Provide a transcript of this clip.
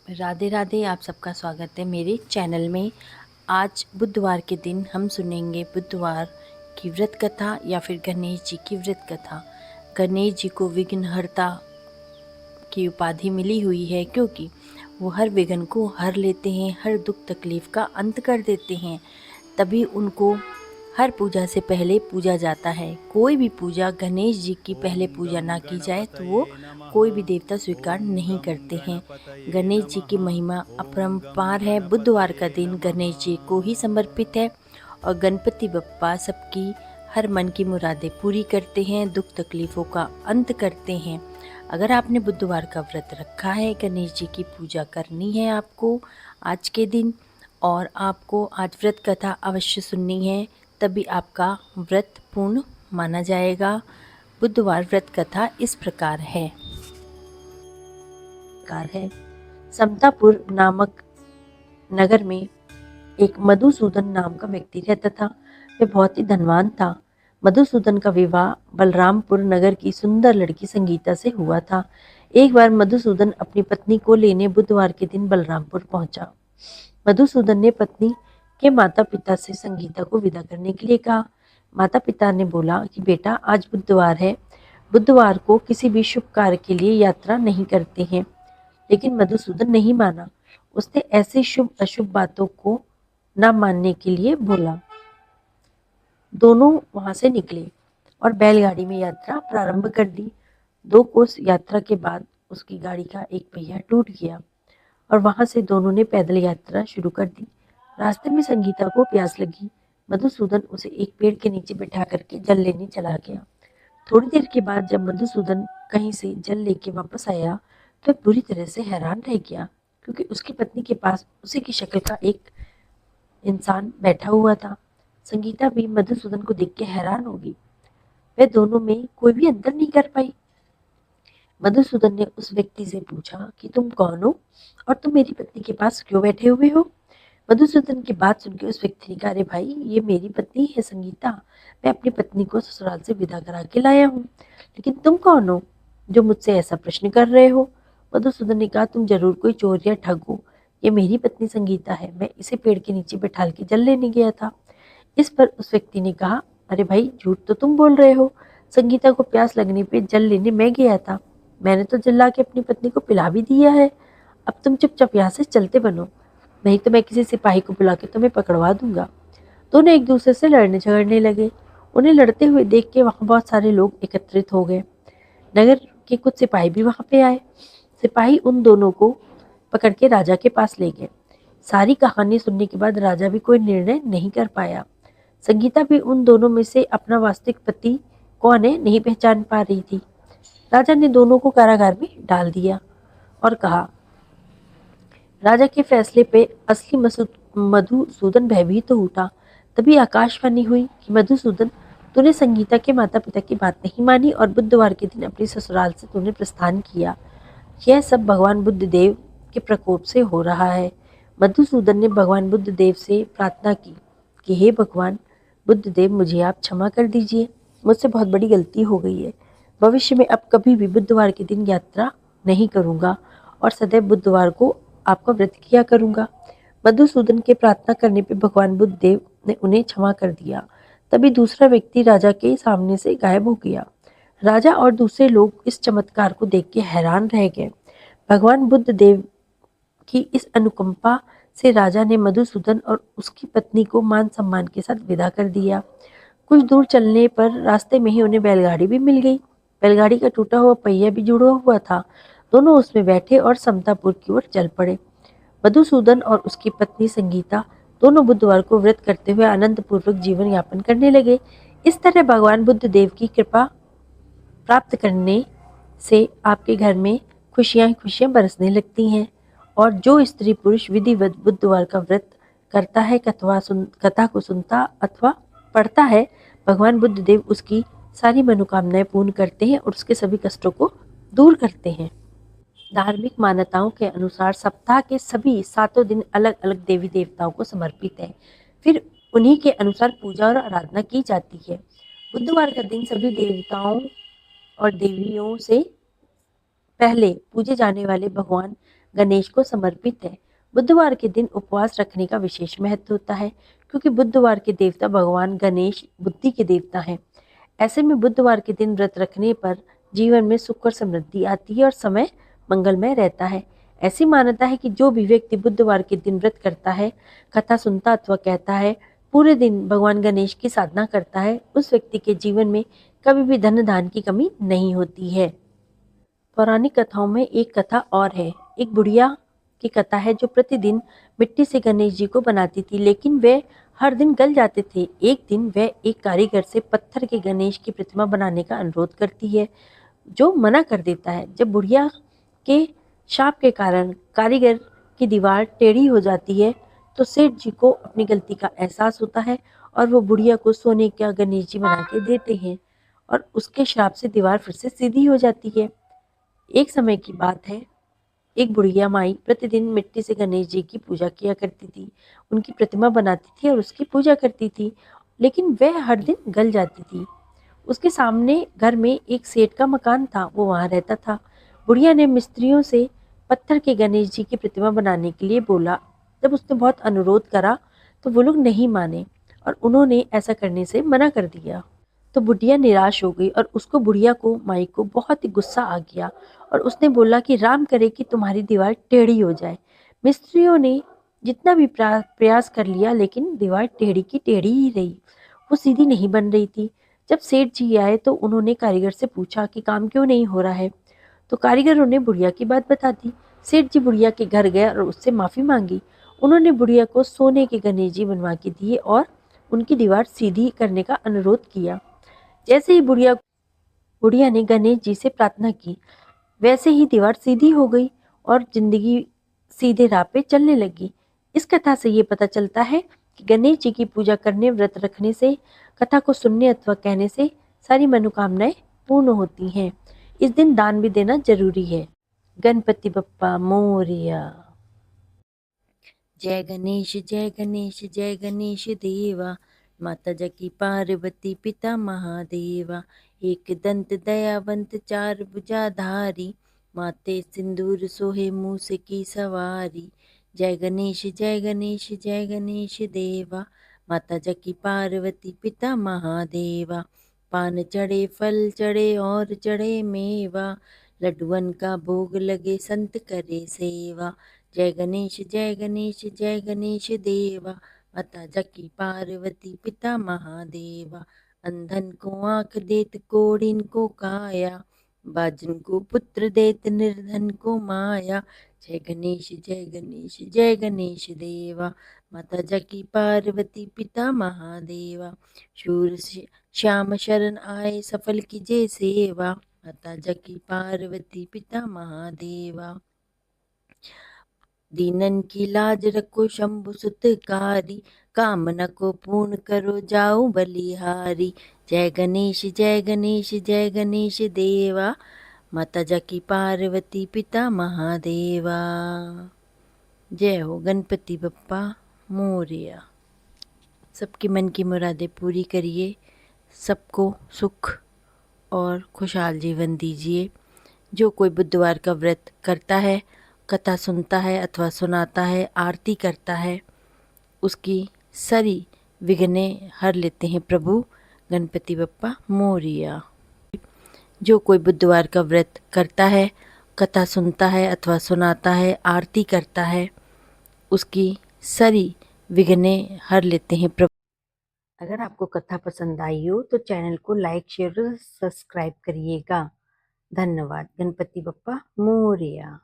राधे राधे। आप सबका स्वागत है मेरे चैनल में। आज बुधवार के दिन हम सुनेंगे बुधवार की व्रत कथा या फिर गणेश जी की व्रत कथा। गणेश जी को विघ्नहर्ता की उपाधि मिली हुई है क्योंकि वो हर विघ्न को हर लेते हैं, हर दुख तकलीफ का अंत कर देते हैं। तभी उनको हर पूजा से पहले पूजा जाता है। कोई भी पूजा गणेश जी की पहले पूजा ना की जाए तो वो कोई भी देवता स्वीकार नहीं करते हैं। गणेश जी की महिमा अपरंपार है। बुधवार का दिन गणेश जी को ही समर्पित है और गणपति बप्पा सबकी हर मन की मुरादें पूरी करते हैं, दुख तकलीफ़ों का अंत करते हैं। अगर आपने बुधवार का व्रत रखा है, गणेश जी की पूजा करनी है आपको आज के दिन और आपको आज व्रत कथा अवश्य सुननी है, तभी आपका व्रत पूर्ण माना जाएगा। बुधवार व्रत कथा इस प्रकार है। समतापुर नामक नगर में एक मधुसूदन नाम का व्यक्ति रहता था। वह बहुत ही धनवान था। मधुसूदन का विवाह बलरामपुर नगर की सुंदर लड़की संगीता से हुआ था। एक बार मधुसूदन अपनी पत्नी को लेने बुधवार के दिन बलरामपुर पहुंचा। मधुसूदन ने पत्नी के माता पिता से संगीता को विदा करने के लिए कहा। माता पिता ने बोला कि बेटा, आज बुधवार है, बुधवार को किसी भी शुभ कार्य के लिए यात्रा नहीं करते हैं। लेकिन मधुसूदन नहीं माना। उसने ऐसी शुभ अशुभ बातों को न मानने के लिए बोला। दोनों वहां से निकले और बैलगाड़ी में यात्रा प्रारंभ कर दी। 2 कोस यात्रा के बाद उसकी गाड़ी का एक पहिया टूट गया और वहां से दोनों ने पैदल यात्रा शुरू कर दी। रास्ते में संगीता को प्यास लगी। मधुसूदन उसे एक पेड़ के नीचे बैठा करके जल लेने चला गया। थोड़ी देर के बाद जब मधुसूदन कहीं से जल लेके वापस आया तो बुरी तरह से हैरान रह गया, क्योंकि उसकी पत्नी के पास उसी की शक्ल का एक इंसान बैठा हुआ था। संगीता भी मधुसूदन को देख के हैरान हो गई। वे दोनों में कोई भी अंतर नहीं कर पाई। मधुसूदन ने उस व्यक्ति से पूछा कि तुम कौन हो और तुम मेरी पत्नी के पास क्यों बैठे हुए हो। मधुसूदन की बात सुनकर उस व्यक्ति ने कहा, अरे भाई, ये मेरी पत्नी है संगीता। मैं अपनी पत्नी को ससुराल से विदा करा के लाया हूँ। लेकिन तुम कौन हो जो मुझसे ऐसा प्रश्न कर रहे हो। मधुसूदन ने कहा, तुम जरूर कोई चोर या ठग हो। ये मेरी पत्नी संगीता है। मैं इसे पेड़ के नीचे बैठाल के जल लेने गया था। इस पर उस व्यक्ति ने कहा, अरे भाई, झूठ तो तुम बोल रहे हो। संगीता को प्यास लगने पे जल लेने मैं गया था। मैंने तो जल ला के अपनी पत्नी को पिला भी दिया है। अब तुम चुपचाप यहाँ से चलते बनो, नहीं तो मैं किसी सिपाही को बुला के तुम्हें पकड़वा दूंगा। दोनों एक दूसरे से लड़ने झगड़ने लगे। उन्हें लड़ते हुए देख के वहां बहुत सारे लोग एकत्रित हो गए। नगर के कुछ सिपाही भी वहां पे आए। सिपाही उन दोनों को पकड़ के राजा के पास ले गए। सारी कहानी सुनने के बाद राजा भी कोई निर्णय नहीं कर पाया। संगीता भी उन दोनों में से अपना वास्तविक पति कौन है नहीं पहचान पा रही थी। राजा ने दोनों को कारागार में डाल दिया और कहा, राजा के फैसले पे असली मधुसूदन भयभीत तो उठा। तभी आकाशवाणी हुई कि मधुसूदन, तूने संगीता के माता पिता की बात नहीं मानी और बुधवार के दिन अपने ससुराल से तूने प्रस्थान किया। यह सब भगवान बुद्ध देव के प्रकोप से हो रहा है। मधुसूदन ने भगवान बुद्ध देव से प्रार्थना की कि हे भगवान बुद्ध देव, मुझे आप क्षमा कर दीजिए। मुझसे बहुत बड़ी गलती हो गई है। भविष्य में अब कभी भी बुधवार के दिन यात्रा नहीं करूंगा और सदैव बुधवार को आपका व्रत किया करूंगा। मधुसूदन के प्रार्थना करने पर भगवान बुद्ध देव ने उन्हें क्षमा कर दिया। तभी दूसरा व्यक्ति राजा के सामने से गायब हो गया। राजा और दूसरे लोग इस चमत्कार को देख के हैरान रह गए। भगवान बुद्ध देव की इस अनुकंपा से राजा ने मधुसूदन और उसकी पत्नी को मान सम्मान के साथ विदा कर दिया। कुछ दूर चलने पर रास्ते में ही उन्हें बैलगाड़ी भी मिल गई। बैलगाड़ी का टूटा हुआ पहिया भी जुड़ा हुआ था। दोनों उसमें बैठे और समतापुर की ओर चल पड़े। मधुसूदन और उसकी पत्नी संगीता दोनों बुधवार को व्रत करते हुए आनंद पूर्वक जीवन यापन करने लगे। इस तरह भगवान बुद्ध देव की कृपा प्राप्त करने से आपके घर में खुशियां खुशियां बरसने लगती हैं। और जो स्त्री पुरुष विधिवत बुधवार का व्रत करता है, कथा को सुनता अथवा पढ़ता है, भगवान बुद्ध देव उसकी सारी मनोकामनाएं पूर्ण करते हैं और उसके सभी कष्टों को दूर करते हैं। धार्मिक मान्यताओं के अनुसार सप्ताह के सभी 7 दिन अलग अलग देवी देवताओं को समर्पित है। फिर उन्हीं के अनुसार पूजा और आराधना की जाती है। बुधवार का दिन सभी देवताओं और देवियों से पहले पूजे जाने वाले भगवान गणेश को समर्पित है। बुधवार के दिन उपवास रखने का विशेष महत्व होता है, क्योंकि बुधवार के देवता भगवान गणेश बुद्धि के देवता हैं। ऐसे में बुधवार के दिन व्रत रखने पर जीवन में सुख और समृद्धि आती है और समय मंगलमय रहता है। ऐसी मान्यता है कि जो भी व्यक्ति बुधवार के दिन व्रत करता है, कथा सुनता अथवा कहता है, पूरे दिन भगवान गणेश की साधना करता है, उस व्यक्ति के जीवन में कभी भी धन धान की कमी नहीं होती है। पौराणिक कथाओं में एक कथा और है। एक बुढ़िया की कथा है जो प्रतिदिन मिट्टी से गणेश जी को बनाती थी, लेकिन वे हर दिन गल जाते थे। एक दिन वह एक कारीगर से पत्थर के गणेश की प्रतिमा बनाने का अनुरोध करती है, जो मना कर देता है। जब बुढ़िया के शाप के कारण कारीगर की दीवार टेढ़ी हो जाती है, तो सेठ जी को अपनी गलती का एहसास होता है और वो बुढ़िया को सोने का गणेश जी बना के देते हैं और उसके श्राप से दीवार फिर से सीधी हो जाती है। एक समय की बात है, एक बुढ़िया माई प्रतिदिन मिट्टी से गणेश जी की पूजा किया करती थी। उनकी प्रतिमा बनाती थी और उसकी पूजा करती थी, लेकिन वह हर दिन गल जाती थी। उसके सामने घर में एक सेठ का मकान था, वो वहाँ रहता था। बुढ़िया ने मिस्त्रियों से पत्थर के गणेश जी की प्रतिमा बनाने के लिए बोला। जब उसने बहुत अनुरोध करा तो वो लोग नहीं माने और उन्होंने ऐसा करने से मना कर दिया। तो बुढ़िया निराश हो गई और उसको बुढ़िया को माई को बहुत ही गुस्सा आ गया और उसने बोला कि राम करे कि तुम्हारी दीवार टेढ़ी हो जाए। मिस्त्रियों ने जितना भी प्रयास कर लिया, लेकिन दीवार टेढ़ी की टेढ़ी ही रही, वो सीधी नहीं बन रही थी। जब सेठ जी आए तो उन्होंने कारीगर से पूछा कि काम क्यों नहीं हो रहा है, तो कारीगरों ने बुढ़िया की बात बता दी। सेठ जी बुढ़िया के घर गए और उससे माफ़ी मांगी। उन्होंने बुढ़िया को सोने के गणेश जी बनवा के दिए और उनकी दीवार सीधी करने का अनुरोध किया। जैसे ही बुढ़िया ने गणेश जी से प्रार्थना की, वैसे ही दीवार सीधी हो गई और जिंदगी सीधे राह पे चलने लगी। इस कथा से ये पता चलता है कि गणेश जी की पूजा करने, व्रत रखने से, कथा को सुनने अथवा कहने से सारी मनोकामनाएं पूर्ण होती हैं। इस दिन दान भी देना जरूरी है। गणपति बप्पा मोरिया। जय गणेश जय गणेश जय गणेश देवा, माता जकी पार्वती पिता महादेवा, एक दंत दयावंत चार भुजाधारी, माते सिंदूर सोहे मूस की सवारी। जय गणेश जय गणेश जय गणेश देवा, माता जकी पार्वती पिता महादेवा, पान चढ़े फल चढ़े और चढ़े मेवा, लड्डुअन का भोग लगे संत करे सेवा। जय गणेश जय गणेश जय गणेश देवा, माता जकी पार्वती पिता महादेवा, अंधन को आंख देत कोढ़िन को काया, बाजन को पुत्र देत निर्धन को माया। जय गणेश जय गणेश जय गणेश देवा, माता जकी पार्वती पिता महादेवा, शूर श्याम शरण आए सफल कीजे सेवा, माता जकी पार्वती पिता महादेवा, दीनन की लाज रखो शंभु सुतकारी, कामना को पूर्ण करो जाओ बलिहारी। जय गणेश जय गणेश जय गणेश देवा, माता जकी पार्वती पिता महादेवा। जय हो गणपति बप्पा मोरिया। सबके मन की मुरादें पूरी करिए, सबको सुख और खुशहाल जीवन दीजिए। जो कोई बुधवार का व्रत करता है, कथा सुनता है अथवा सुनाता है, आरती करता है, उसकी सारी विघ्नें हर लेते हैं प्रभु गणपति बप्पा मोरिया। जो कोई बुधवार का व्रत करता है, कथा सुनता है अथवा सुनाता है, आरती करता है, उसकी सारी विघ्नें हर लेते हैं प्रभु। अगर आपको कथा पसंद आई हो तो चैनल को लाइक, शेयर और सब्सक्राइब करिएगा। धन्यवाद। गणपति बप्पा मोरिया।